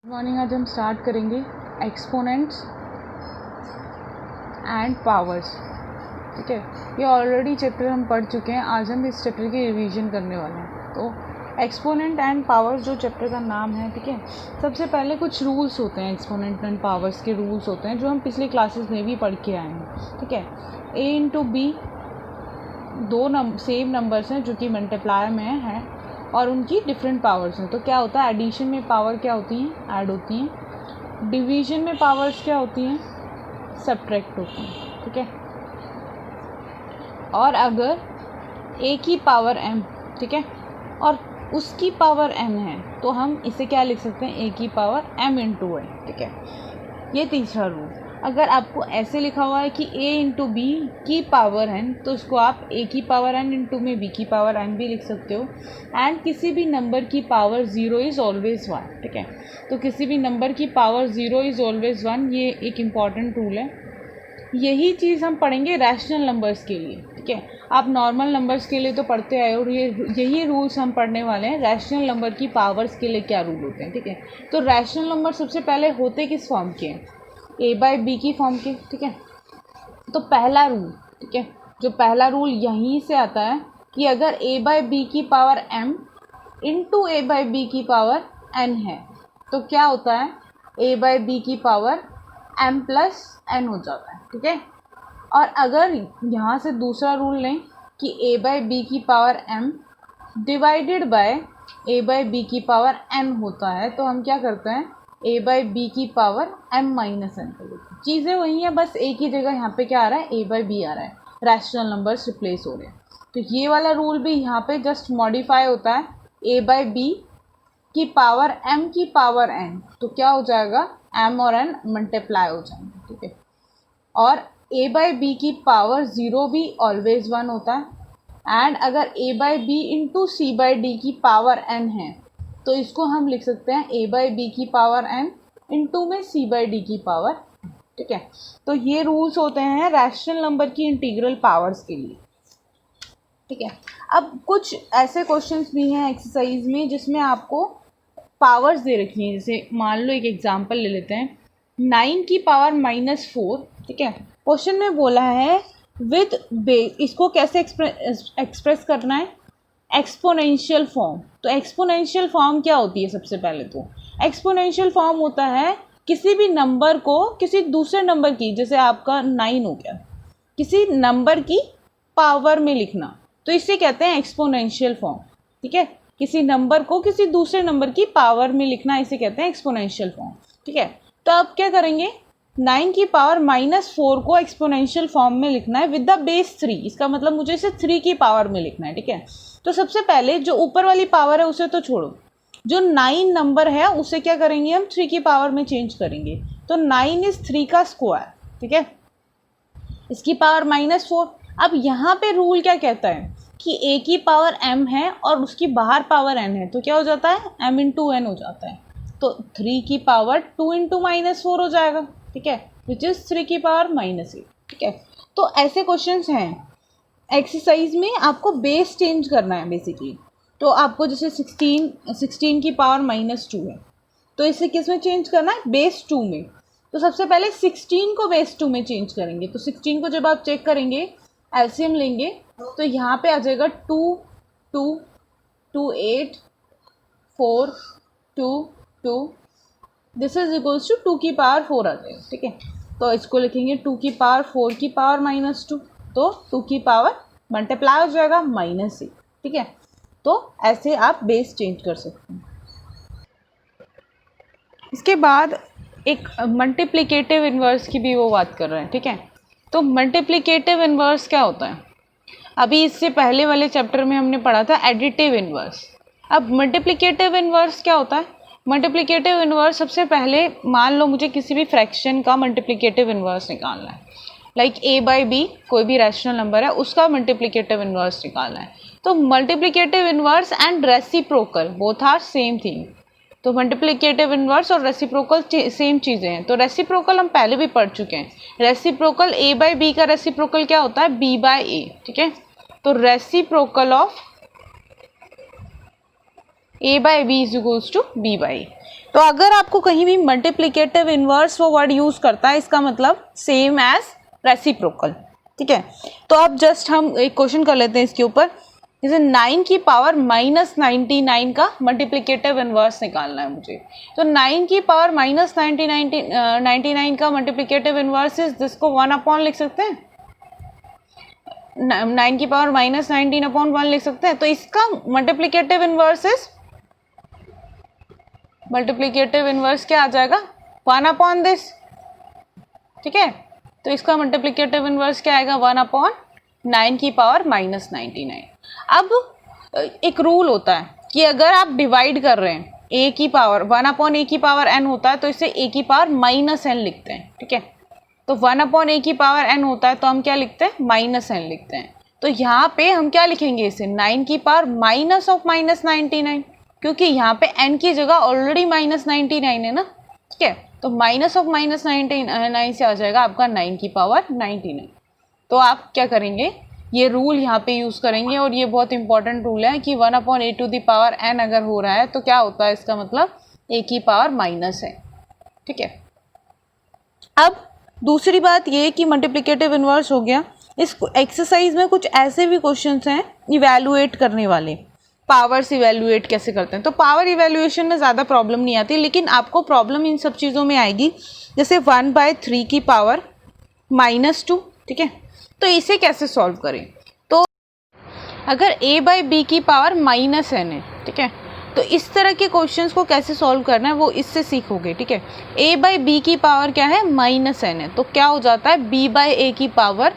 Morning. आज हम start करेंगे एक्सपोनेंट्स एंड पावर्स। ठीक है, ये ऑलरेडी चैप्टर हम पढ़ चुके हैं। आज हम इस चैप्टर की रिवीजन करने वाले हैं। तो एक्सपोनेंट एंड पावर्स जो चैप्टर का नाम है, ठीक है, सबसे पहले कुछ रूल्स होते हैं। एक्सपोनेंट एंड पावर्स के रूल्स होते हैं जो हम पिछली क्लासेस में भी पढ़ के आए हैं। ठीक है, a इंटू बी दो सेम नंबर्स हैं जो कि मल्टीप्लाई में हैं और उनकी डिफरेंट पावर्स हैं। तो क्या होता है, एडिशन में पावर क्या होती हैं, ऐड होती हैं। डिवीजन में पावर्स क्या होती हैं, सब्ट्रैक्ट होती हैं। ठीक है, और अगर a की पावर m, ठीक है, और उसकी पावर m है तो हम इसे क्या लिख सकते हैं, a की पावर m इंटू है। ठीक है, ये तीसरा रूल। अगर आपको ऐसे लिखा हुआ है कि a इंटू बी की पावर n, तो इसको आप a की पावर n इंटू में b की पावर n भी लिख सकते हो। एंड किसी भी नंबर की पावर 0 इज़ ऑलवेज 1। ठीक है, तो किसी भी नंबर की पावर 0 इज़ ऑलवेज 1, ये एक इम्पॉर्टेंट रूल है। यही चीज़ हम पढ़ेंगे रैशनल नंबर्स के लिए। ठीक है, आप नॉर्मल नंबर्स के लिए तो पढ़ते आए और यही रूल्स हम पढ़ने वाले हैं रैशनल नंबर की पावर्स के लिए क्या रूल होते हैं। ठीक है, तो रैशनल नंबर सबसे पहले होते किस फॉर्म के हैं, a बाई बी की फॉर्म के। ठीक है, तो पहला रूल, ठीक है, जो पहला रूल यहीं से आता है कि अगर a बाई बी की power m into a by B की पावर n है तो क्या होता है, a बाई बी की पावर m प्लस n हो जाता है। ठीक है, और अगर यहाँ से दूसरा रूल लें कि a बाई बी की power m divided by a by B की पावर n होता है, तो हम क्या करते हैं, a बाई बी की पावर m माइनस n कर देते हैं। चीज़ें वही हैं, बस a की जगह यहाँ पे क्या आ रहा है, a बाई बी आ रहा है, रैशनल नंबर्स रिप्लेस हो रहे हैं। तो ये वाला रूल भी यहाँ पे जस्ट मॉडिफाई होता है, a बाई बी की पावर m की पावर n, तो क्या हो जाएगा, m और n मल्टीप्लाई हो जाएंगे। ठीक है, और a बाई बी की पावर 0 भी ऑलवेज 1 होता है। एंड अगर a by B into C by D की पावर n है तो इसको हम लिख सकते हैं a बाई बी की पावर n इंटू में c बाई डी की पावर। ठीक है, तो ये रूल्स होते हैं रैशनल नंबर की इंटीग्रल पावर्स के लिए। ठीक है, अब कुछ ऐसे क्वेश्चंस भी हैं एक्सरसाइज में जिसमें आपको पावर्स दे रखी हैं। जैसे मान लो एक एग्जांपल ले लेते हैं, 9 की पावर -4। ठीक है, क्वेश्चन में बोला है विद बेस, इसको कैसे एक्सप्रेस करना है, एक्सपोनेंशियल फॉर्म। तो एक्सपोनेंशियल फॉर्म क्या होती है, सबसे पहले तो एक्सपोनेंशियल फॉर्म होता है किसी भी नंबर को किसी दूसरे नंबर की, जैसे आपका 9 हो गया, किसी नंबर की पावर में लिखना, तो इसे कहते हैं एक्सपोनेंशियल फॉर्म। ठीक है, किसी नंबर को किसी दूसरे नंबर की पावर में लिखना, इसे कहते हैं एक्सपोनेंशियल फॉर्म। ठीक है, तो अब क्या करेंगे, 9 की पावर -4 को एक्सपोनेंशियल फॉर्म में लिखना है विद द बेस 3। इसका मतलब मुझे इसे 3 की पावर में लिखना है। ठीक है, तो सबसे पहले जो ऊपर वाली पावर है उसे तो छोड़ो, जो 9 नंबर है उसे क्या करेंगे, हम 3 की पावर में चेंज करेंगे। तो 9 इज 3 का स्क्वायर। ठीक है, इसकी पावर -4। अब यहाँ पे रूल क्या कहता है कि a की पावर m है और उसकी बाहर पावर n है, तो क्या हो जाता है, m इंटू n हो जाता है। तो 3 की पावर 2 इंटू -4 हो जाएगा। ठीक है, विच इज़ 3 की पावर -8। ठीक है, तो ऐसे क्वेश्चंस हैं एक्सरसाइज में, आपको बेस चेंज करना है बेसिकली। तो आपको जैसे 16 की पावर -2 है, तो इसे किस में चेंज करना है, बेस 2 में। तो सबसे पहले 16 को बेस 2 में चेंज करेंगे। तो 16 को जब आप चेक करेंगे, एलसीएम लेंगे, तो यहाँ पे आ जाएगा 2 2 2 8 4 2 2, दिस इज इक्वल्स टू 2 की पावर 4 आ जाएगा। ठीक है, तो इसको लिखेंगे 2 की पावर 4 की पावर -2, तो 2 की पावर मल्टीप्लाई हो जाएगा -8। ठीक है, तो ऐसे आप बेस चेंज कर सकते हैं। इसके बाद एक मल्टीप्लिकेटिव इन्वर्स की भी वो बात कर रहे हैं। ठीक है, तो मल्टीप्लिकेटिव इन्वर्स क्या होता है, अभी इससे पहले वाले चैप्टर में हमने पढ़ा था एडिटिव इन्वर्स। अब मल्टीप्लिकेटिव इन्वर्स क्या होता है, मल्टीप्लिकेटिव इन्वर्स सबसे पहले मान लो मुझे किसी भी फ्रैक्शन का मल्टीप्लिकेटिव इन्वर्स निकालना है, लाइक a बाई बी कोई भी रैशनल नंबर है उसका मल्टीप्लिकेटिव इन्वर्स निकालना है। तो multiplicative inverse and reciprocal both are same thing. तो मल्टीप्लिकेटिव इन्वर्स और रेसिप्रोकल सेम चीज़ें हैं। तो रेसिप्रोकल हम पहले भी पढ़ चुके हैं। रेसिप्रोकल a बाई बी का रेसिप्रोकल क्या होता है, b बाई ए। ठीक है, तो reciprocal of a by B is equals to b by. तो अगर आपको कहीं भी मल्टीप्लिकेटिव इन्वर्स वो वर्ड यूज करता है, इसका मतलब सेम एज रेसिप्रोकल, ठीक है। तो अब जस्ट हम एक क्वेश्चन कर लेते हैं इसके ऊपर, जैसे 9 की पावर -99 का मल्टीप्लिकेटिव इन्वर्स निकालना है मुझे। तो 9 की पावर -99 का मल्टीप्लिकेटिव इन्वर्स इज, जिसको 1/, लिख सकते हैं, 9 की पावर -19/1 लिख सकते हैं। तो इसका multiplicative inverse is, multiplicative inverse क्या आ जाएगा, 1/this, ठीक है। तो इसका मल्टीप्लिकेटिव इन्वर्स क्या आएगा, 1/9 की पावर -99। अब एक रूल होता है कि अगर आप डिवाइड कर रहे हैं a की पावर, 1/a की पावर n होता है तो इसे a की पावर -n लिखते हैं, ठीक है। तो 1/a की पावर n होता है तो हम क्या लिखते हैं, -n लिखते हैं। तो यहाँ पे हम क्या लिखेंगे, इसे 9 की पावर -99, क्योंकि यहाँ पे n की जगह ऑलरेडी -99 है ना, ठीक है। तो -99 से आ जाएगा आपका 9 की पावर 99। तो आप क्या करेंगे, ये रूल यहाँ पे यूज़ करेंगे, और ये बहुत इंपॉर्टेंट रूल है कि 1/a to the power n अगर हो रहा है तो क्या होता है, इसका मतलब a की पावर माइनस है, ठीक है। अब दूसरी बात ये कि मल्टीप्लिकेटिव इन्वर्स हो गया। इस एक्सरसाइज में कुछ ऐसे भी क्वेश्चंस हैं इवैल्यूएट करने वाले, पावर्स इवैल्यूएट कैसे करते हैं। तो पावर इवैल्यूएशन में ज़्यादा प्रॉब्लम नहीं आती, लेकिन आपको प्रॉब्लम इन सब चीज़ों में आएगी, जैसे 1/3 की पावर -2, ठीक है। तो इसे कैसे सॉल्व करें, तो अगर a/b की पावर -n है, ठीक है, तो इस तरह के क्वेश्चंस को कैसे सॉल्व करना है वो इससे सीखोगे, ठीक है। a/b की पावर क्या है, -n है, तो क्या हो जाता है, b/a की पावर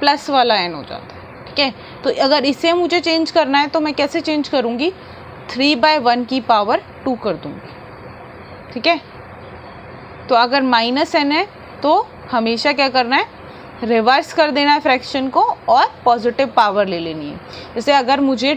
प्लस वाला n हो जाता है, ठीक है। तो अगर इसे मुझे चेंज करना है तो मैं कैसे चेंज करूँगी, 3/1 की पावर 2 कर दूँगी, ठीक है। तो अगर -n है तो हमेशा क्या करना है, रिवर्स कर देना है फ्रैक्शन को और पॉजिटिव पावर ले लेनी है। जैसे अगर मुझे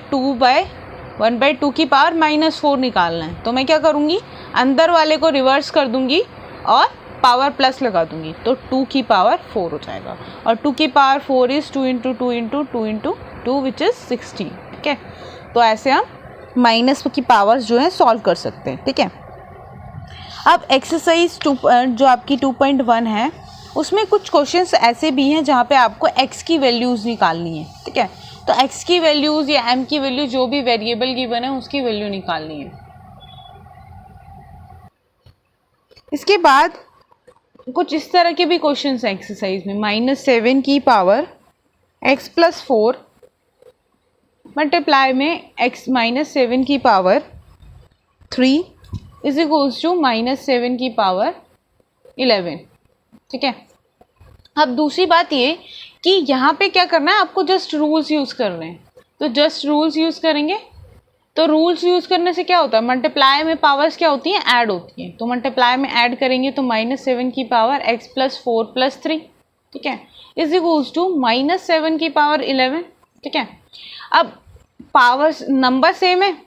1/2 की पावर -4 निकालना है तो मैं क्या करूँगी, अंदर वाले को रिवर्स कर दूँगी और पावर प्लस लगा दूँगी, तो 2 की पावर 4 हो जाएगा, और 2 की पावर 4 इज़ 2 × 2 × 2 × 2 विच इज़ 16, ठीक है। तो ऐसे हम माइनस की पावर्स जो है सॉल्व कर सकते हैं, ठीक है। अब एक्सरसाइज 2 जो आपकी 2.1 है, उसमें कुछ क्वेश्चंस ऐसे भी हैं जहाँ पे आपको x की वैल्यूज़ निकालनी है, ठीक है। तो x की वैल्यूज़ या m की वैल्यू, जो भी वेरिएबल गिवन है उसकी वैल्यू निकालनी है। इसके बाद कुछ इस तरह के भी क्वेश्चंस हैं एक्सरसाइज में, -7 की पावर x + 4 मल्टीप्लाई में x -7 की पावर 3 इज इक्वल्स टू -7 की पावर 11, ठीक है। अब दूसरी बात ये कि यहाँ पे क्या करना है, आपको जस्ट रूल्स यूज़ करने हैं, तो जस्ट रूल्स यूज़ करेंगे। तो रूल्स यूज़ करने से क्या होता है, मल्टीप्लाई में पावर्स क्या होती हैं, ऐड होती हैं। तो मल्टीप्लाई में ऐड करेंगे तो -7 की पावर x + 4 + 3, ठीक है, इज इक्वल्स टू -7 की पावर 11, ठीक है। अब पावर्स नंबर सेम है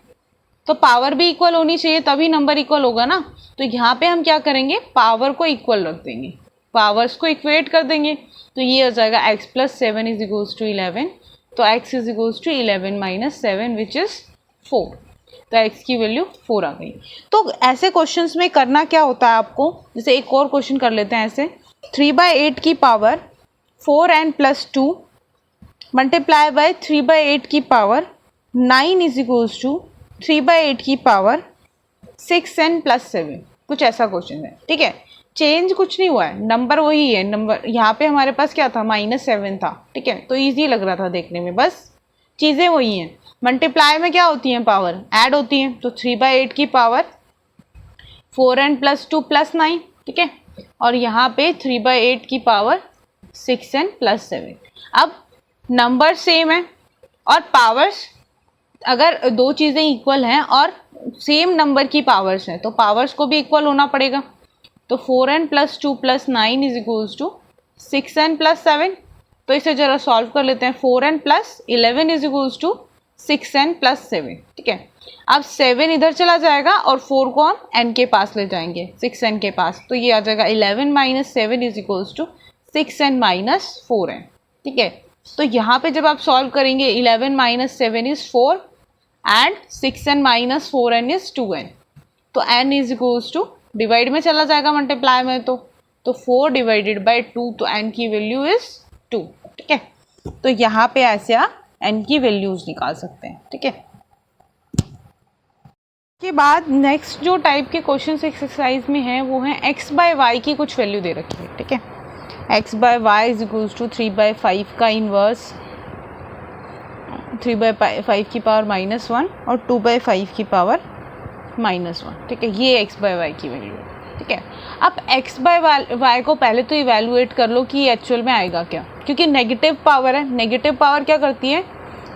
तो पावर भी इक्वल होनी चाहिए, तभी नंबर इक्वल होगा ना। तो यहाँ पे हम क्या करेंगे, पावर को इक्वल रख देंगे, पावर्स को इक्वेट कर देंगे। तो ये हो जाएगा x + 7 इज इक्वल्स टू 11, तो x is equals to 11 - 7 which is 4। तो x की वैल्यू 4 आ गई। तो ऐसे क्वेश्चंस में करना क्या होता है आपको, जैसे एक और क्वेश्चन कर लेते हैं ऐसे, 3/8 की पावर 4n + 2 मल्टीप्लाई बाय 3/8 की पावर 9 इज इक्वल्स टू 3/8 की पावर 6n + 7, कुछ ऐसा क्वेश्चन है, ठीक है। चेंज कुछ नहीं हुआ है, नंबर वही है, नंबर यहाँ पे हमारे पास क्या था, -7 था, ठीक है। तो इजी लग रहा था देखने में, बस चीज़ें वही हैं। मल्टीप्लाई में क्या होती हैं, पावर ऐड होती हैं, तो 3/8 की पावर 4n + 2 + 9, ठीक है। और यहाँ पे 3/8 की पावर 6n + 7। अब नंबर सेम है और पावर्स, अगर दो चीज़ें इक्वल हैं और सेम नंबर की पावर्स हैं तो पावर्स को भी इक्वल होना पड़ेगा। तो 4n + 2 + 9 is equals to 6n + 7। तो इसे जरा सॉल्व कर लेते हैं। 4n + 11 is equals to 6n + 7, ठीक है। अब 7 इधर चला जाएगा और 4 को हम n के पास ले जाएंगे, 6n के पास, तो ये आ जाएगा 11 - 7 is equals to 6n - 4n, ठीक है। तो यहाँ पे जब आप सॉल्व करेंगे 11 - 7 is 4 and 6n - 4n is 2n। तो n is equals to, divide में चला जाएगा मल्टीप्लाई में, तो 4 डिवाइडेड बाई 2, तो n की वैल्यू इज 2, ठीक है। तो यहाँ पे ऐसे आप n की वैल्यूज निकाल सकते हैं, ठीक है। के बाद नेक्स्ट जो टाइप के क्वेश्चन एक्सरसाइज में है वो है x बाय वाई की कुछ वैल्यू दे रखी है, ठीक है। x by Y is equals to 3/5 का इनवर्स 3/5 की पावर -1 और 2/5 की पावर -1, ठीक है। ये x बाय वाई की वैल्यू है, ठीक है। अब x बाय वाई को पहले तो इवेलुएट कर लो कि एक्चुअल में आएगा क्या, क्योंकि नेगेटिव पावर है। नेगेटिव पावर क्या करती है,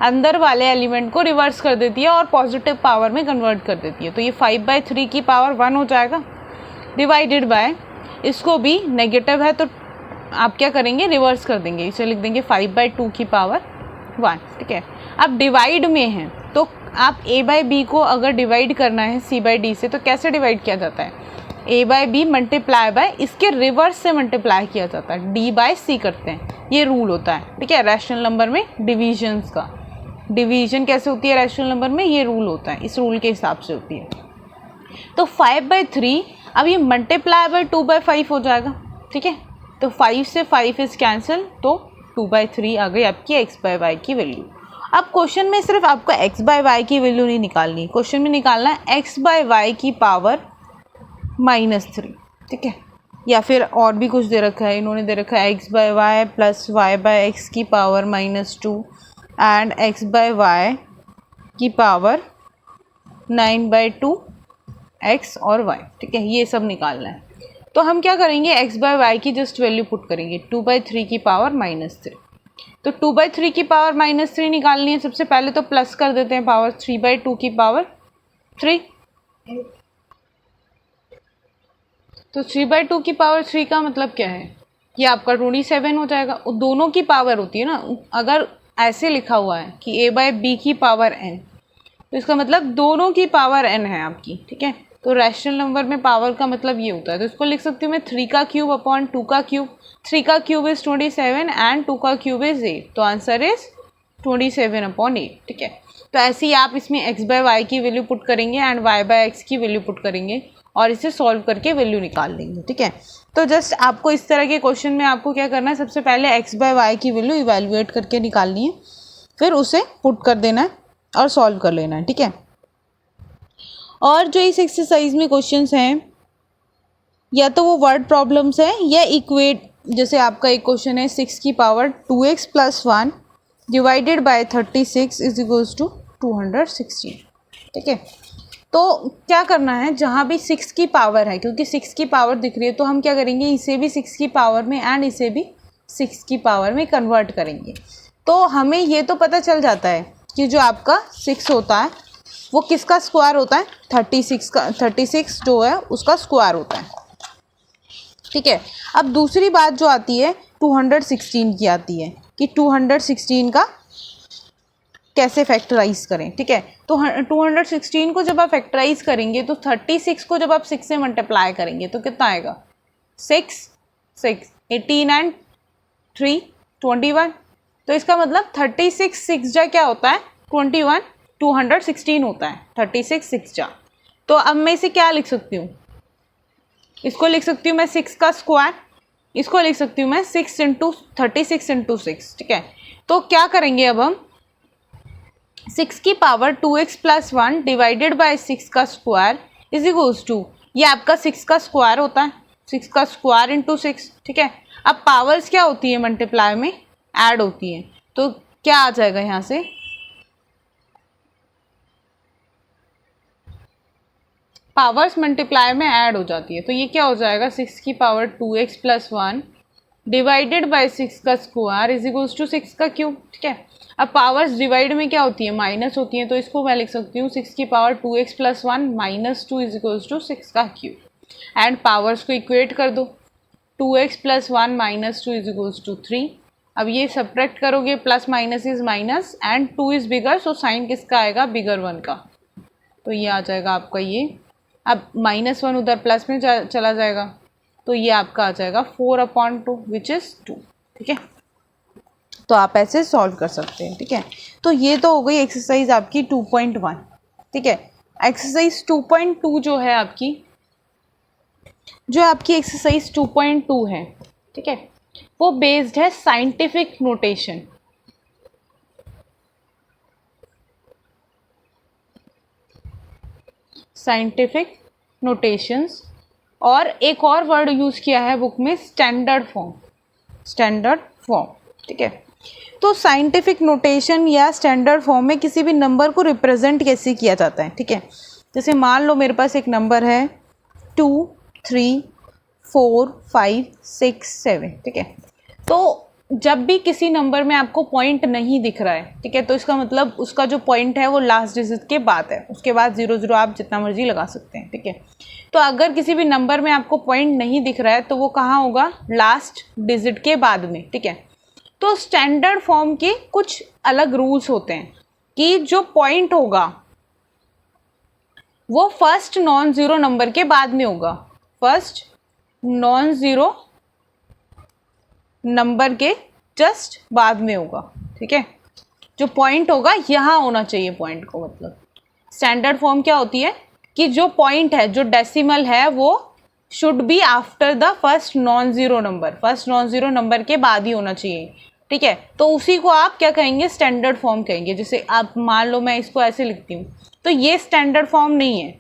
अंदर वाले एलिमेंट को रिवर्स कर देती है और पॉजिटिव पावर में कन्वर्ट कर देती है। तो ये 5/3 की पावर 1 हो जाएगा, डिवाइडेड बाय, इसको भी नेगेटिव है तो आप क्या करेंगे, रिवर्स कर देंगे, इसे लिख देंगे 5/2 की पावर 1, ठीक है। अब डिवाइड में है तो आप a बाई बी को अगर डिवाइड करना है c बाई डी से तो कैसे डिवाइड किया जाता है, a by B multiply by इसके रिवर्स से मल्टीप्लाई किया जाता है, d बाय c करते हैं, ये रूल होता है, ठीक है। रैशनल नंबर में डिविजन्स का, डिवीजन कैसे होती है रैशनल नंबर में, ये रूल होता है, इस रूल के हिसाब से होती है। तो 5/3 अब ये मल्टीप्लाई बाय 2/5 हो जाएगा, ठीक है। तो 5 से 5 इज कैंसिल, तो 2/3 आ गई आपकी x बाय वाई की वैल्यू। अब क्वेश्चन में सिर्फ आपको x बाय वाई की वैल्यू नहीं निकालनी, क्वेश्चन में निकालना है x बाय वाई की पावर -3, ठीक है। या फिर और भी कुछ दे रखा है, इन्होंने दे रखा है x by y plus y by x की power -2 and x by y की पावर 9/2 x और y, ठीक है। ये सब निकालना है। तो हम क्या करेंगे, x बाय वाई की जस्ट वैल्यू पुट करेंगे, 2/3 की पावर -3। तो 2/3 की पावर -3 निकालनी है, सबसे पहले तो प्लस कर देते हैं पावर, 3/2 की पावर 3। तो 3/2 की पावर 3 का मतलब क्या है, ये आपका 27 हो जाएगा। दोनों की पावर होती है ना, अगर ऐसे लिखा हुआ है कि a बाय बी की पावर n, तो इसका मतलब दोनों की पावर n है आपकी, ठीक है। तो रैशनल नंबर में पावर का मतलब ये होता है। तो इसको लिख सकती हूँ मैं 3 का क्यूब अपॉन 2 का क्यूब, 3 का क्यूब इज 27 एंड 2 का क्यूब इज 8, तो आंसर इज 27/8, ठीक है। तो ऐसे ही आप इसमें x बाय वाई की वैल्यू पुट करेंगे एंड y बाय एक्स की वैल्यू पुट करेंगे और इसे सॉल्व करके वैल्यू निकाल लेंगे, ठीक है। तो जस्ट आपको इस तरह के क्वेश्चन में आपको क्या करना है, सबसे पहले x बाय वाई की वैल्यू इवेलुएट करके निकालनी है, फिर उसे पुट कर देना है और सॉल्व कर लेना है, ठीक है। और जो इस एक्सरसाइज में क्वेश्चंस हैं या तो वो वर्ड प्रॉब्लम्स हैं या इक्वेट, जैसे आपका एक क्वेश्चन है 6 की power 2x + 1 divided by 36 is equals to 216, ठीक है। तो क्या करना है, जहाँ भी 6 की पावर है, क्योंकि 6 की पावर दिख रही है तो हम क्या करेंगे, इसे भी 6 की पावर में एंड इसे भी 6 की पावर में कन्वर्ट करेंगे। तो हमें ये तो पता चल जाता है कि जो आपका 6 होता है वो किसका स्क्वायर होता है, 36 का, 36 जो है उसका स्क्वायर होता है, ठीक है। अब दूसरी बात जो आती है 216 की आती है कि 216 का कैसे फैक्टराइज करें, ठीक है। तो 216 को जब आप फैक्टराइज करेंगे तो 36 को जब आप 6 से मल्टीप्लाई करेंगे तो कितना आएगा, 6 18 एंड 3 21। तो इसका मतलब 36 6 जा क्या होता है 21, 216 होता है 36 6 जा। तो अब मैं इसे क्या लिख सकती हूँ, इसको लिख सकती हूँ मैं 6 का स्क्वायर, इसको लिख सकती हूँ मैं 6 × 36 × 6, ठीक है। तो क्या करेंगे अब हम, 6 की पावर 2x + 1 डिवाइडेड बाय 6 का स्क्वायर इज इक्वल्स टू, ये आपका 6 का स्क्वायर होता है, 6 का स्क्वायर इंटू 6, ठीक है। अब पावर्स क्या होती है, मल्टीप्लाई में ऐड होती है, तो क्या आ जाएगा यहाँ से, पावर्स मल्टीप्लाई में ऐड हो जाती है, तो ये क्या हो जाएगा 6 की पावर 2x + 1 डिवाइडेड बाय 6 का स्क्वायर इज इक्वल्स टू 6 का क्यूब, ठीक है। अब पावर्स डिवाइड में क्या होती है, माइनस होती है, तो इसको मैं लिख सकती हूँ 6 की power 2x + 1 - 2 is equals to 6 का क्यूब एंड पावर्स को इक्वेट कर दो, 2x + 1 - 2 इज इक्वल्स टू 3। अब ये सब्ट्रैक्ट करोगे, plus minus is minus and 2 is bigger, so sine किसका आएगा, बिगर 1 का, तो ये आ जाएगा आपका ये। अब -1 उधर प्लस में चला जाएगा, तो ये आपका आ जाएगा 4/2 विच इज़ 2, ठीक है। तो आप ऐसे सॉल्व कर सकते हैं, ठीक है। तो ये तो हो गई एक्सरसाइज आपकी 2.1, ठीक है। एक्सरसाइज 2.2 जो है आपकी, जो आपकी एक्सरसाइज 2.2 है, ठीक है, वो बेस्ड है साइंटिफिक नोटेशन। साइंटिफिक नोटेशंस, और एक और वर्ड यूज़ किया है बुक में, स्टैंडर्ड फॉर्म। स्टैंडर्ड फॉर्म, ठीक है। तो साइंटिफिक नोटेशन या स्टैंडर्ड फॉर्म में किसी भी नंबर को रिप्रेजेंट कैसे किया जाता है, ठीक है। जैसे मान लो मेरे पास एक नंबर है 2 3 4 5 6 7, ठीक है। तो जब भी किसी नंबर में आपको पॉइंट नहीं दिख रहा है, ठीक है, तो इसका मतलब उसका जो पॉइंट है वो लास्ट डिजिट के बाद है, उसके बाद 0 0 आप जितना मर्जी लगा सकते हैं, ठीक है। तो अगर किसी भी नंबर में आपको पॉइंट नहीं दिख रहा है तो वो कहाँ होगा, लास्ट डिजिट के बाद में, ठीक है। तो स्टैंडर्ड फॉर्म के कुछ अलग रूल्स होते हैं कि जो पॉइंट होगा वो फर्स्ट नॉन ज़ीरो नंबर के बाद में होगा, फर्स्ट नॉन ज़ीरो नंबर के जस्ट बाद में होगा, ठीक है। जो पॉइंट होगा यहाँ होना चाहिए पॉइंट को, मतलब स्टैंडर्ड फॉर्म क्या होती है कि जो पॉइंट है, जो डेसिमल है, वो should be after the first non zero number, first non zero number के बाद ही होना चाहिए, ठीक है। तो उसी को आप क्या कहेंगे, स्टैंडर्ड फॉर्म कहेंगे। जैसे आप मान लो मैं इसको ऐसे लिखती हूँ, तो ये स्टैंडर्ड फॉर्म नहीं है,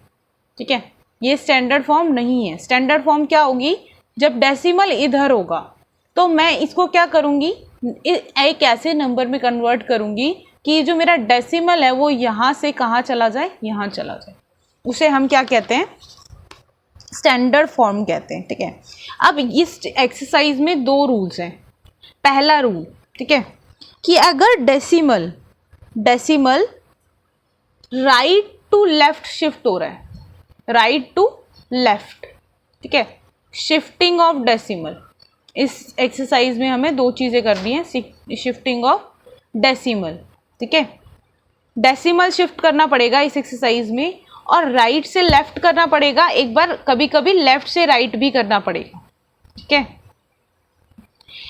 ठीक है, ये स्टैंडर्ड फॉर्म नहीं है। स्टैंडर्ड फॉर्म क्या होगी, जब डेसिमल इधर होगा तो मैं इसको क्या करूँगी, एक ऐसे नंबर में कन्वर्ट करूँगी कि जो मेरा डेसिमल है वो यहाँ से कहाँ चला जाए, यहाँ चला जाए, उसे हम क्या कहते हैं, स्टैंडर्ड फॉर्म कहते हैं, ठीक है। अब इस एक्सरसाइज में दो रूल्स हैं। पहला रूल, ठीक है, कि अगर decimal right to left shift हो रहा है, राइट टू लेफ्ट, ठीक है, शिफ्टिंग ऑफ डेसिमल। इस एक्सरसाइज में हमें दो चीज़ें करनी है, शिफ्टिंग ऑफ डेसिमल, ठीक है। डेसिमल शिफ्ट करना पड़ेगा इस एक्सरसाइज में, और राइट से लेफ्ट करना पड़ेगा, एक बार कभी कभी लेफ्ट से राइट भी करना पड़ेगा, ठीक है।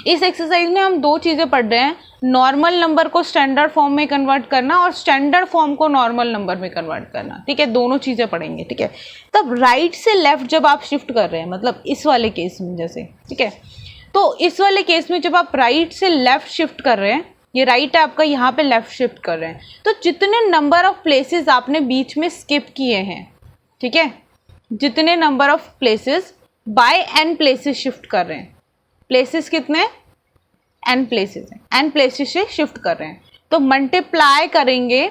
इस एक्सरसाइज में हम दो चीज़ें पढ़ रहे हैं, नॉर्मल नंबर को स्टैंडर्ड फॉर्म में कन्वर्ट करना और स्टैंडर्ड फॉर्म को नॉर्मल नंबर में कन्वर्ट करना, ठीक है, दोनों चीज़ें पढ़ेंगे, ठीक है। तब राइट से लेफ्ट जब आप शिफ्ट कर रहे हैं, मतलब इस वाले केस में जैसे, ठीक है, तो इस वाले केस में जब आप राइट से लेफ्ट शिफ्ट कर रहे हैं, ये राइट है आपका, यहाँ पे लेफ्ट शिफ्ट कर रहे हैं, तो जितने नंबर ऑफ प्लेसेस आपने बीच में स्किप किए हैं, ठीक है, जितने number of places by n places shift कर रहे हैं, प्लेसेस कितने, n प्लेसेस हैं, n प्लेसेस से शिफ्ट कर रहे हैं, तो मल्टीप्लाई करेंगे,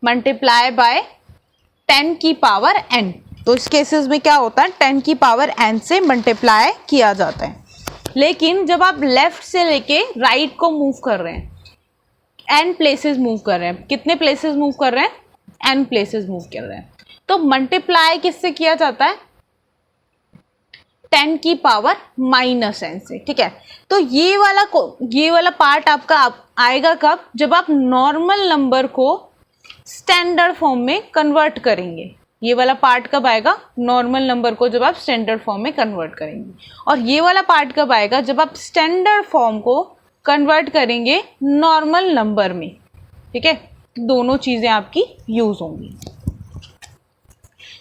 मल्टीप्लाई बाय 10 की पावर n। तो इस केसेस में क्या होता है, 10 की पावर n से मल्टीप्लाई किया जाता है। लेकिन जब आप लेफ्ट से लेके राइट को मूव कर रहे हैं, n प्लेसेस मूव कर रहे हैं, कितने प्लेसेस मूव कर रहे हैं, n प्लेसेस मूव कर रहे हैं, तो मल्टीप्लाई किससे किया जाता है, 10 की पावर माइनस n से, ठीक है। तो ये वाला पार्ट आपका आएगा कब, जब आप नॉर्मल नंबर को स्टैंडर्ड फॉर्म में कन्वर्ट करेंगे। ये वाला पार्ट कब आएगा, नॉर्मल नंबर को जब आप स्टैंडर्ड फॉर्म में कन्वर्ट करेंगे। और ये वाला पार्ट कब आएगा, जब आप स्टैंडर्ड फॉर्म को कन्वर्ट करेंगे नॉर्मल नंबर में, ठीक है। दोनों चीज़ें आपकी यूज़ होंगी।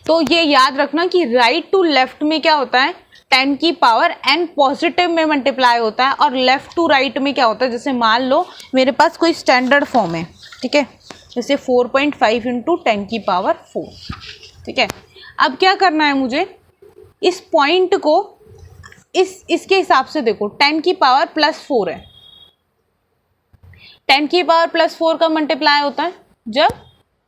तो ये याद रखना कि राइट टू लेफ्ट में क्या होता है, 10 की पावर n पॉजिटिव में मल्टीप्लाई होता है, और लेफ्ट टू राइट में क्या होता है, जैसे मान लो मेरे पास कोई स्टैंडर्ड फॉर्म है, ठीक है, जैसे 4.5 इंटू 10 की पावर 4, ठीक है। अब क्या करना है मुझे, इस पॉइंट को इसके हिसाब से देखो, 10 की पावर प्लस 4 है, 10 की पावर प्लस 4 का मल्टीप्लाई होता है जब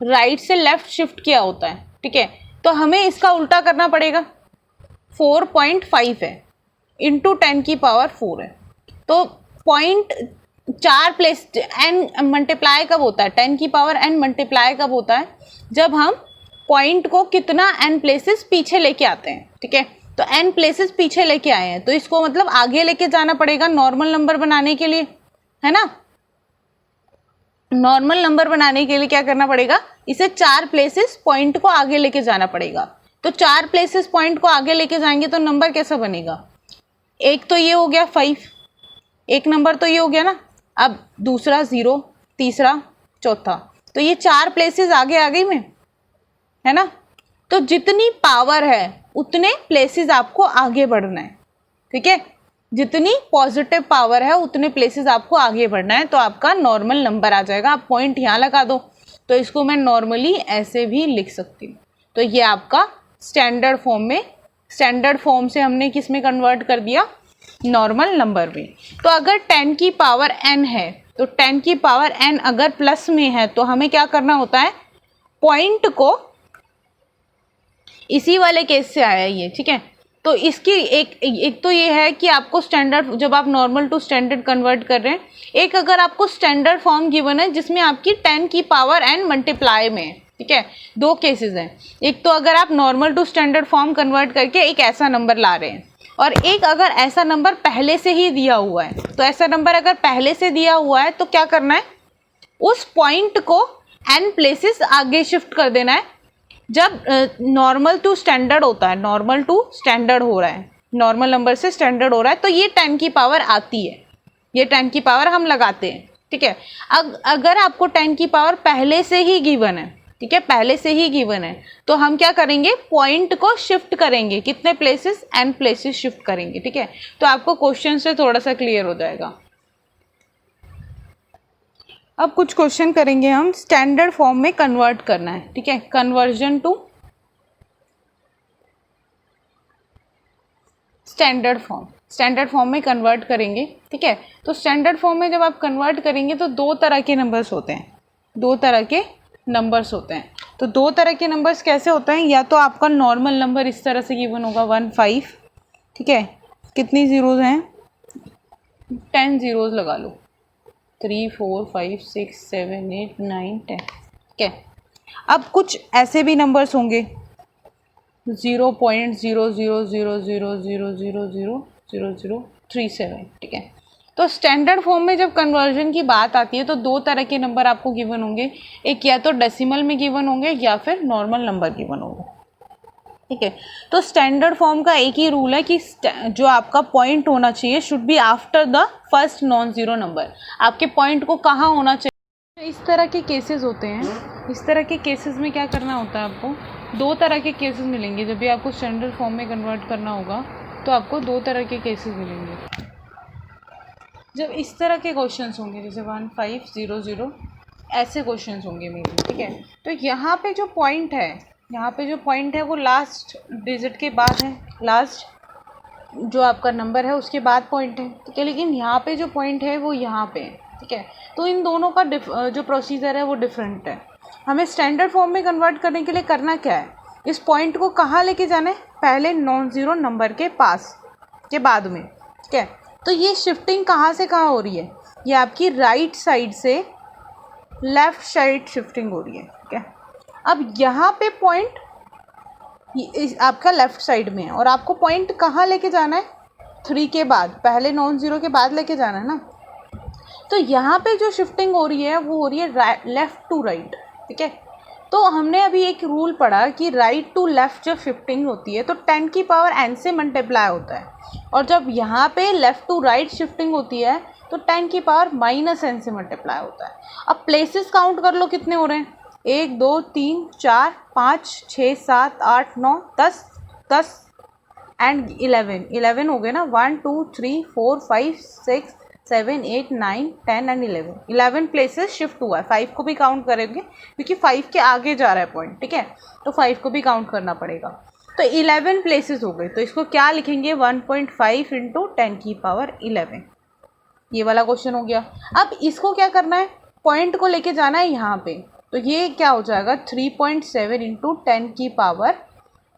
राइट से लेफ्ट शिफ्ट किया होता है, ठीक है। तो हमें इसका उल्टा करना पड़ेगा, 4.5 है इंटू 10 की पावर 4 है, तो पॉइंट 4 प्लेस n मल्टीप्लाई कब होता है, 10 की पावर n मल्टीप्लाई कब होता है, जब हम पॉइंट को कितना n प्लेसेस पीछे लेके आते हैं, ठीक है। तो n प्लेसेस पीछे लेके आए हैं, तो इसको मतलब आगे लेके जाना पड़ेगा नॉर्मल नंबर बनाने के लिए, है ना। नॉर्मल नंबर बनाने के लिए क्या करना पड़ेगा, इसे 4 प्लेसेस पॉइंट को आगे लेके जाना पड़ेगा। तो 4 प्लेसेस पॉइंट को आगे लेके जाएंगे तो नंबर कैसा बनेगा, एक तो ये हो गया 5, एक नंबर तो ये हो गया ना, अब दूसरा 0, तीसरा, चौथा, तो ये 4 प्लेसेस आगे आ गई में, है ना। तो जितनी पावर है उतने प्लेसेस आपको आगे बढ़ना है, ठीक है। जितनी पॉजिटिव पावर है उतने प्लेसेस आपको आगे बढ़ना है, तो आपका नॉर्मल नंबर आ जाएगा। आप पॉइंट यहाँ लगा दो, तो इसको मैं नॉर्मली ऐसे भी लिख सकती हूँ। तो ये आपका स्टैंडर्ड फॉर्म में, स्टैंडर्ड फॉर्म से हमने किस में कन्वर्ट कर दिया, नॉर्मल नंबर में। तो अगर 10 की पावर n है, तो 10 की पावर n अगर प्लस में है तो हमें क्या करना होता है, पॉइंट को, इसी वाले केस से आया ये, ठीक है। तो इसकी एक तो ये है कि आपको स्टैंडर्ड, जब आप नॉर्मल टू स्टैंडर्ड कन्वर्ट कर रहे हैं, एक अगर आपको स्टैंडर्ड फॉर्म गिवन है जिसमें आपकी 10 की पावर n मल्टीप्लाई में है, ठीक है। दो केसेस हैं, एक तो अगर आप normal to standard form convert करके एक ऐसा नंबर ला रहे हैं, और एक अगर ऐसा नंबर पहले से ही दिया हुआ है। तो ऐसा नंबर अगर पहले से दिया हुआ है तो क्या करना है, उस पॉइंट को n प्लेसेस आगे शिफ्ट कर देना है। जब नॉर्मल टू स्टैंडर्ड होता है, नॉर्मल टू स्टैंडर्ड हो रहा है, नॉर्मल नंबर से स्टैंडर्ड हो रहा है, तो ये 10 की पावर आती है, ये 10 की पावर हम लगाते हैं, ठीक है। अगर आपको 10 की पावर पहले से ही गिवन है, ठीक है, पहले से ही गिवन है, तो हम क्या करेंगे, पॉइंट को शिफ्ट करेंगे, कितने प्लेसेस, n प्लेसेस शिफ्ट करेंगे, ठीक है। तो आपको क्वेश्चन से थोड़ा सा क्लियर हो जाएगा। अब कुछ क्वेश्चन करेंगे हम, स्टैंडर्ड फॉर्म में कन्वर्ट करना है, ठीक है, conversion to standard form, standard form में कन्वर्ट करेंगे, ठीक है। तो स्टैंडर्ड फॉर्म में जब आप कन्वर्ट करेंगे तो दो तरह के नंबर्स होते हैं, दो तरह के नंबर्स होते हैं। तो दो तरह के नंबर्स कैसे होते हैं, या तो आपका नॉर्मल नंबर इस तरह से गिवन होगा 1 5, ठीक है, कितनी ज़ीरोज़ हैं, 10 ज़ीरोज़ लगा लो, 3 4 5 6 7 8 9 10, ठीक है। अब कुछ ऐसे भी नंबर्स होंगे 0.000000000037, ठीक है। तो स्टैंडर्ड फॉर्म में जब कन्वर्जन की बात आती है तो दो तरह के नंबर आपको गिवन होंगे, एक या तो डेसिमल में गिवन होंगे या फिर नॉर्मल नंबर गिवन होंगे, ठीक है। तो स्टैंडर्ड फॉर्म का एक ही रूल है कि जो आपका पॉइंट होना चाहिए should be after the first non zero number. आपके पॉइंट को कहाँ होना चाहिए। इस तरह के केसेस होते हैं, इस तरह के केसेस में क्या करना होता है, आपको दो तरह के केसेस मिलेंगे। जब भी आपको स्टैंडर्ड फॉर्म में कन्वर्ट करना होगा तो आपको दो तरह के केसेस मिलेंगे। जब इस तरह के क्वेश्चंस होंगे, जैसे 1 5 0 0 ऐसे क्वेश्चंस होंगे मेरे, ठीक है। तो यहाँ पे जो पॉइंट है, यहाँ पे जो पॉइंट है वो लास्ट डिजिट के बाद है, लास्ट जो आपका नंबर है उसके बाद पॉइंट है, ठीक है। लेकिन यहाँ पे जो पॉइंट है वो यहाँ पे है, ठीक है। तो इन दोनों का जो प्रोसीजर है वो डिफरेंट है। हमें स्टैंडर्ड फॉर्म में कन्वर्ट करने के लिए करना क्या है, इस पॉइंट को कहाँ लेके जाना है, पहले नॉन ज़ीरो नंबर के पास के बाद में, ठीक है। तो ये शिफ्टिंग कहाँ से कहाँ हो रही है, ये आपकी राइट साइड से लेफ़्ट साइड शिफ्टिंग हो रही है, ठीक है। अब यहाँ पे पॉइंट आपका लेफ़्ट साइड में है और आपको पॉइंट कहाँ लेके जाना है, 3 के बाद, पहले नॉन ज़ीरो के बाद लेके जाना है ना। तो यहाँ पे जो शिफ्टिंग हो रही है वो हो रही है लेफ़्ट टू राइट, ठीक है। तो हमने अभी एक रूल पढ़ा कि राइट टू लेफ़्ट जब शिफ्टिंग होती है तो 10 की पावर n से मल्टीप्लाई होता है, और जब यहाँ पे लेफ़्ट टू राइट शिफ्टिंग होती है तो 10 की पावर -n से मल्टीप्लाई होता है। अब प्लेसेस काउंट कर लो कितने हो रहे हैं, 1 2 3 4 5 6 7 8 9 10 10 एंड 11 हो गए ना, 1 2 3 4 5 6 7 8 9 10 एंड 11 प्लेसेस शिफ्ट हुआ है। 5 को भी काउंट करेंगे क्योंकि 5 के आगे जा रहा है पॉइंट, ठीक है, तो 5 को भी काउंट करना पड़ेगा। तो 11 प्लेसेस हो गए, तो इसको क्या लिखेंगे, 1.5 इंटू 10 की पावर 11, ये वाला क्वेश्चन हो गया। अब इसको क्या करना है, पॉइंट को लेके जाना है यहाँ पे, तो ये क्या हो जाएगा, 3.7 इंटू 10 की पावर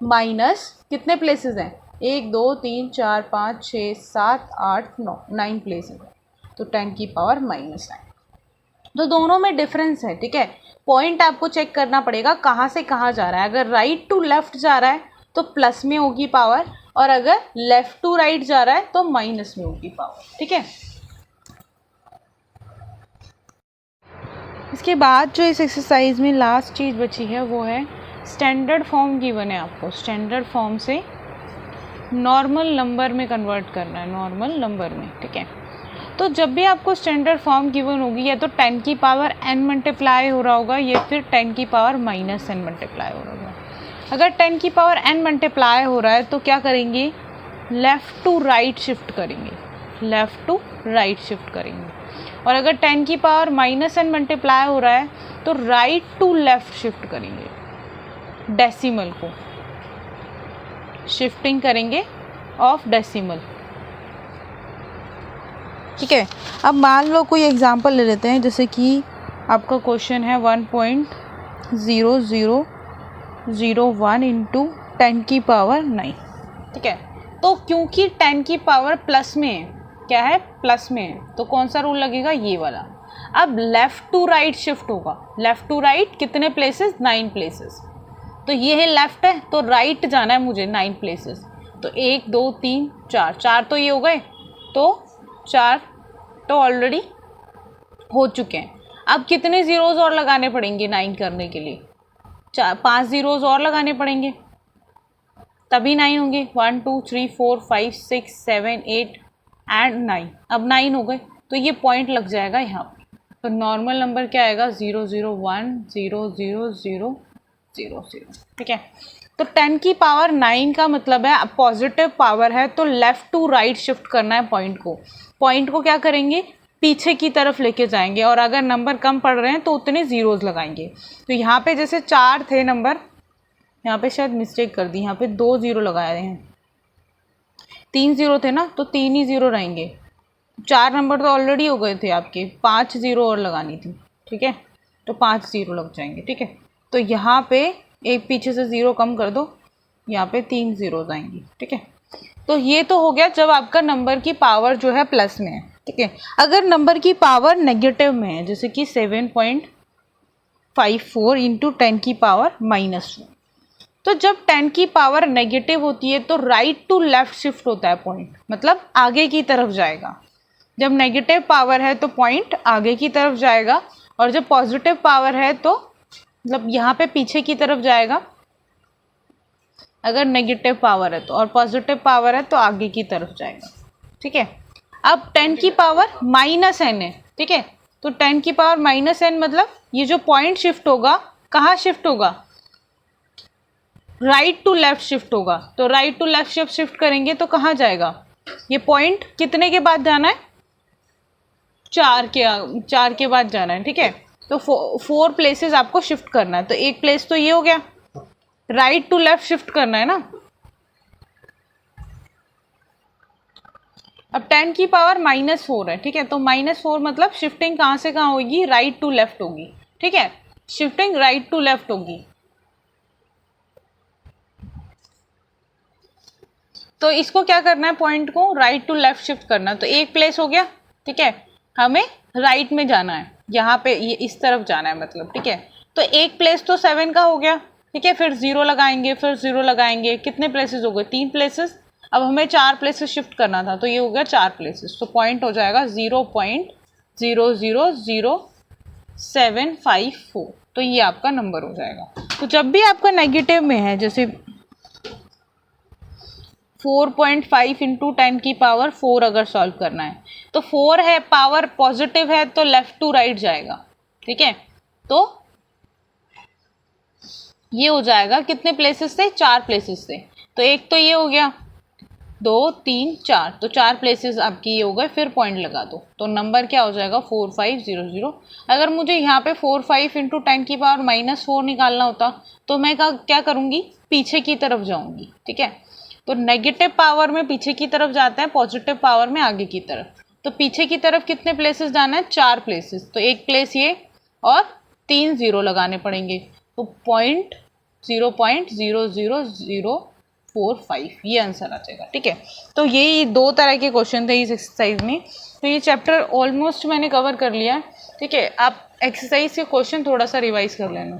माइनस कितने प्लेसेस हैं, 1 2 3 4 5 6 7 8 9 प्लेसेस हैं, तो 10 की पावर -9। तो दोनों में डिफरेंस है, ठीक है। पॉइंट आपको चेक करना पड़ेगा कहाँ से कहाँ जा रहा है। अगर राइट टू लेफ़्ट जा रहा है तो प्लस में होगी पावर, और अगर लेफ़्ट टू राइट जा रहा है तो माइनस में होगी पावर, ठीक है। इसके बाद जो इस एक्सरसाइज में लास्ट चीज़ बची है वो है स्टैंडर्ड फॉर्म गिवन है आपको, स्टैंडर्ड फॉर्म से नॉर्मल नंबर में कन्वर्ट करना है, नॉर्मल नंबर में, ठीक है। तो जब भी आपको स्टैंडर्ड फॉर्म गिवन होगी या तो 10 की पावर n मल्टीप्लाई हो रहा होगा या फिर 10 की पावर माइनस n मल्टीप्लाई हो रहा होगा। अगर 10 की पावर n मल्टीप्लाई हो रहा है तो क्या करेंगे, लेफ़्ट टू राइट शिफ्ट करेंगे, लेफ़्ट टू राइट शिफ्ट करेंगे। और अगर 10 की पावर माइनस n मल्टीप्लाई हो रहा है तो राइट टू लेफ़्ट शिफ्ट करेंगे, डेसिमल को शिफ्टिंग करेंगे ऑफ डेसिमल। ठीक है, अब मान लो कोई एग्जांपल ले लेते हैं, जैसे कि आपका क्वेश्चन है 1.0001 इंटू 10 की पावर 9। ठीक है, तो क्योंकि 10 की पावर प्लस में है, क्या है, प्लस में है, तो कौन सा रूल लगेगा, ये वाला। अब लेफ़्ट टू राइट शिफ्ट होगा, लेफ़्ट टू राइट कितने प्लेसेस, 9 प्लेसेस। तो ये है लेफ़्ट है तो राइट जाना है मुझे 9 प्लेसेस। तो 1 2 3 4, 4 तो ये हो गए, तो 4 तो ऑलरेडी हो चुके हैं। अब कितने ज़ीरोज़ और लगाने पड़ेंगे 9 करने के लिए, 5 ज़ीरोज़ और लगाने पड़ेंगे तभी 9 होंगे। 1 2 3 4 5 6 7 8 एंड 9, अब 9 हो गए तो ये पॉइंट लग जाएगा यहाँ पर। तो नॉर्मल नंबर क्या आएगा, 0 0 1 0 0 0 0 0। ठीक है, तो 10 की पावर 9 का मतलब है पॉजिटिव पावर है तो लेफ़्ट टू राइट शिफ्ट करना है पॉइंट को। पॉइंट को क्या करेंगे, पीछे की तरफ लेके जाएंगे, और अगर नंबर कम पड़ रहे हैं तो उतने ज़ीरोज़ लगाएंगे। तो यहाँ पे जैसे 4 थे नंबर, यहाँ पे शायद मिस्टेक कर दी, यहाँ पे 2 ज़ीरो लगाए हैं, 3 ज़ीरो थे ना, तो 3 ही ज़ीरो रहेंगे। 4 नंबर तो ऑलरेडी हो गए थे आपके, 5 ज़ीरो और लगानी थी। ठीक है, तो 5 ज़ीरो लग जाएंगे। ठीक है, तो यहाँ पे एक पीछे से ज़ीरो कम कर दो, यहाँ पे 3 ज़ीरोज़ आएंगी। ठीक है, तो ये तो हो गया जब आपका नंबर की पावर जो है प्लस में है। ठीक है, अगर नंबर की पावर नेगेटिव में है, जैसे कि 7.54 इंटू 10 की पावर -4, तो जब 10 की पावर नेगेटिव होती है तो राइट टू लेफ़्ट शिफ्ट होता है पॉइंट, मतलब आगे की तरफ जाएगा। जब नेगेटिव पावर है तो पॉइंट आगे की तरफ जाएगा, और जब पॉजिटिव पावर है तो मतलब यहाँ पे पीछे की तरफ जाएगा अगर नेगेटिव पावर है तो, और पॉजिटिव पावर है तो आगे की तरफ जाएगा। ठीक है, अब 10 की पावर -n है। ठीक है, तो 10 की पावर -n मतलब ये जो पॉइंट शिफ्ट होगा, कहाँ शिफ्ट होगा, राइट टू लेफ्ट शिफ्ट होगा। तो राइट टू लेफ्ट शिफ्ट करेंगे तो कहाँ जाएगा, ये पॉइंट कितने के बाद जाना है, 4 के बाद जाना है। ठीक है, तो 4 प्लेसेस आपको शिफ्ट करना है। तो एक प्लेस तो ये हो गया, राइट टू लेफ्ट शिफ्ट करना है ना। अब 10 की पावर -4 है। ठीक है, तो -4 मतलब शिफ्टिंग कहाँ से कहाँ होगी, राइट टू लेफ्ट होगी। ठीक है, शिफ्टिंग राइट टू लेफ्ट होगी। तो इसको क्या करना है, पॉइंट को राइट टू लेफ्ट शिफ्ट करना है। तो एक प्लेस हो गया। ठीक है, हमें राइट में जाना है, यहाँ पे ये इस तरफ जाना है मतलब। ठीक है, तो एक प्लेस तो 7 का हो गया। ठीक है, फिर 0 लगाएंगे, फिर 0 लगाएंगे, कितने प्लेसेस हो गए, 3 प्लेसेस। अब हमें 4 प्लेसेस शिफ्ट करना था, तो ये हो गया 4 प्लेसेस। तो पॉइंट हो जाएगा 0.0000754। तो ये आपका नंबर हो जाएगा। तो जब भी आपका नेगेटिव में है, जैसे 4.5 इंटू 10 की पावर 4 अगर सॉल्व करना है, तो 4 है, पावर पॉजिटिव है तो लेफ्ट टू राइट जाएगा। ठीक है, तो ये हो जाएगा, कितने प्लेसेस थे, 4 प्लेसेस थे। तो एक तो ये हो गया, 2 3 4, तो 4 प्लेसेस आपकी ये हो गए। फिर पॉइंट लगा दो, तो नंबर क्या हो जाएगा, 4500। अगर मुझे यहाँ पे 45 इंटू 10 की पावर -4 निकालना होता तो मैं क्या करूँगी, पीछे की तरफ जाऊँगी। ठीक है, तो नेगेटिव पावर में पीछे की तरफ जाते हैं, पॉजिटिव पावर में आगे की तरफ। तो पीछे की तरफ कितने प्लेसेस जाना है, 4 प्लेसेस। तो एक प्लेस ये और 3 ज़ीरो लगाने पड़ेंगे, तो 0.00045 ये आंसर आ जाएगा। ठीक है, तो यही 2 तरह के क्वेश्चन थे इस एक्सरसाइज में। तो ये चैप्टर ऑलमोस्ट मैंने कवर कर लिया है। ठीक है, आप एक्सरसाइज के क्वेश्चन थोड़ा सा रिवाइज कर लेना।